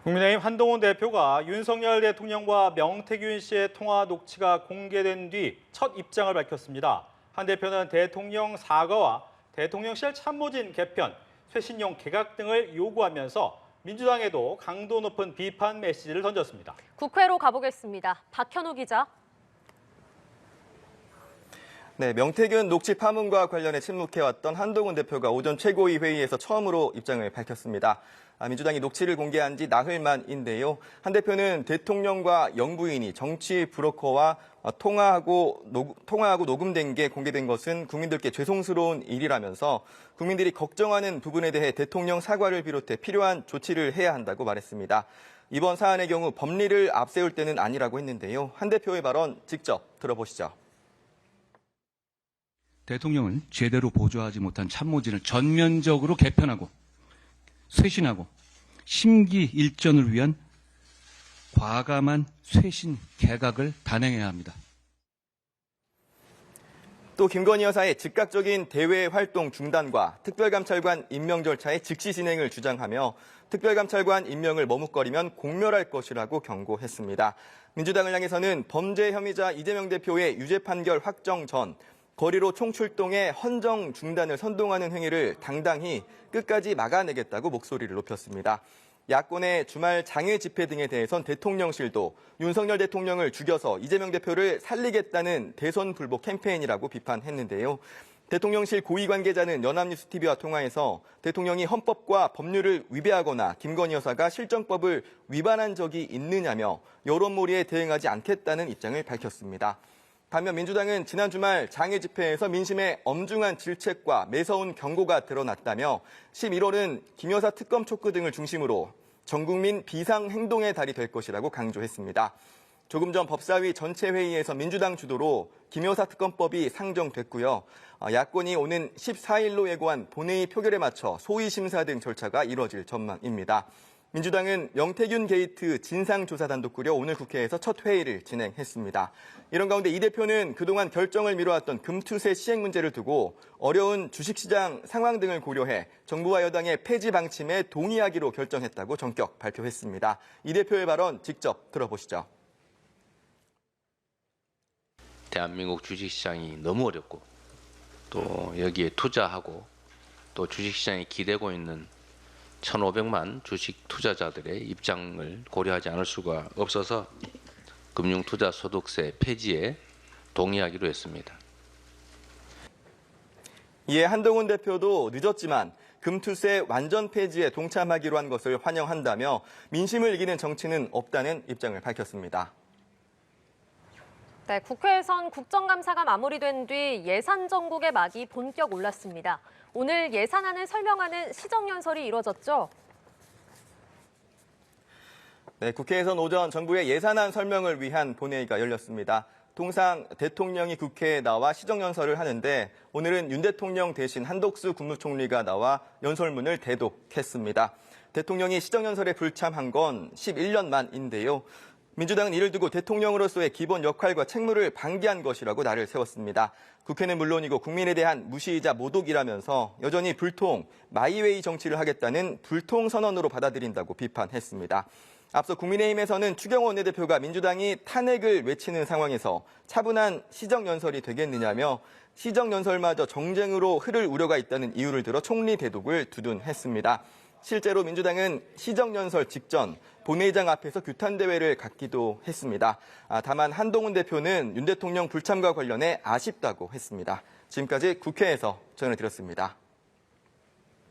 국민의힘 한동훈 대표가 윤석열 대통령과 명태균 씨의 통화 녹취가 공개된 뒤 첫 입장을 밝혔습니다. 한 대표는 대통령 사과와 대통령실 참모진 개편, 쇄신용 개각 등을 요구하면서 민주당에도 강도 높은 비판 메시지를 던졌습니다. 국회로 가보겠습니다. 박현우 기자. 네, 명태균 녹취 파문과 관련해 침묵해왔던 한동훈 대표가 오전 최고위 회의에서 처음으로 입장을 밝혔습니다. 민주당이 녹취를 공개한 지 나흘 만인데요. 한 대표는 대통령과 영부인이 정치 브로커와 통화하고 녹음된 게 공개된 것은 국민들께 죄송스러운 일이라면서 국민들이 걱정하는 부분에 대해 대통령 사과를 비롯해 필요한 조치를 해야 한다고 말했습니다. 이번 사안의 경우 법리를 앞세울 때는 아니라고 했는데요. 한 대표의 발언 직접 들어보시죠. 대통령은 제대로 보조하지 못한 참모진을 전면적으로 개편하고 쇄신하고 심기일전을 위한 과감한 쇄신 개각을 단행해야 합니다. 또 김건희 여사의 즉각적인 대외 활동 중단과 특별감찰관 임명 절차의 즉시 진행을 주장하며 특별감찰관 임명을 머뭇거리면 공멸할 것이라고 경고했습니다. 민주당을 향해서는 범죄 혐의자 이재명 대표의 유죄 판결 확정 전 거리로 총출동해 헌정 중단을 선동하는 행위를 당당히 끝까지 막아내겠다고 목소리를 높였습니다. 야권의 주말 장외 집회 등에 대해선 대통령실도 윤석열 대통령을 죽여서 이재명 대표를 살리겠다는 대선 불복 캠페인이라고 비판했는데요. 대통령실 고위 관계자는 연합뉴스TV와 통화에서 대통령이 헌법과 법률을 위배하거나 김건희 여사가 실정법을 위반한 적이 있느냐며 여론몰이에 대응하지 않겠다는 입장을 밝혔습니다. 반면 민주당은 지난 주말 장외 집회에서 민심의 엄중한 질책과 매서운 경고가 드러났다며 11월은 김 여사 특검 촉구 등을 중심으로 전국민 비상행동의 달이 될 것이라고 강조했습니다. 조금 전 법사위 전체 회의에서 민주당 주도로 김 여사 특검법이 상정됐고요. 야권이 오는 14일로 예고한 본회의 표결에 맞춰 소위 심사 등 절차가 이뤄질 전망입니다. 민주당은 명태균 게이트 진상조사단도 꾸려 오늘 국회에서 첫 회의를 진행했습니다. 이런 가운데 이 대표는 그동안 결정을 미뤄왔던 금투세 시행 문제를 두고 어려운 주식시장 상황 등을 고려해 정부와 여당의 폐지 방침에 동의하기로 결정했다고 전격 발표했습니다. 이 대표의 발언 직접 들어보시죠. 대한민국 주식시장이 너무 어렵고 또 여기에 투자하고 또 주식시장에 기대고 있는 1,500만 주식 투자자들의 입장을 고려하지 않을 수가 없어서 금융투자소득세 폐지에 동의하기로 했습니다. 이에 한동훈 대표도 늦었지만 금투세 완전 폐지에 동참하기로 한 것을 환영한다며 민심을 이기는 정치는 없다는 입장을 밝혔습니다. 네, 국회에선 국정감사가 마무리된 뒤 예산 정국의 막이 본격 올랐습니다. 오늘 예산안을 설명하는 시정연설이 이뤄졌죠. 네, 국회에선 오전 정부의 예산안 설명을 위한 본회의가 열렸습니다. 통상 대통령이 국회에 나와 시정연설을 하는데 오늘은 윤 대통령 대신 한덕수 국무총리가 나와 연설문을 대독했습니다. 대통령이 시정연설에 불참한 건 11년 만인데요. 민주당은 이를 두고 대통령으로서의 기본 역할과 책무를 방기한 것이라고 날을 세웠습니다. 국회는 물론이고 국민에 대한 무시이자 모독이라면서 여전히 불통, 마이웨이 정치를 하겠다는 불통 선언으로 받아들인다고 비판했습니다. 앞서 국민의힘에서는 추경호 원내대표가 민주당이 탄핵을 외치는 상황에서 차분한 시정연설이 되겠느냐며 시정연설마저 정쟁으로 흐를 우려가 있다는 이유를 들어 총리 대독을 두둔했습니다. 실제로 민주당은 시정연설 직전 본회의장 앞에서 규탄대회를 갖기도 했습니다. 다만 한동훈 대표는 윤 대통령 불참과 관련해 아쉽다고 했습니다. 지금까지 국회에서 전해드렸습니다.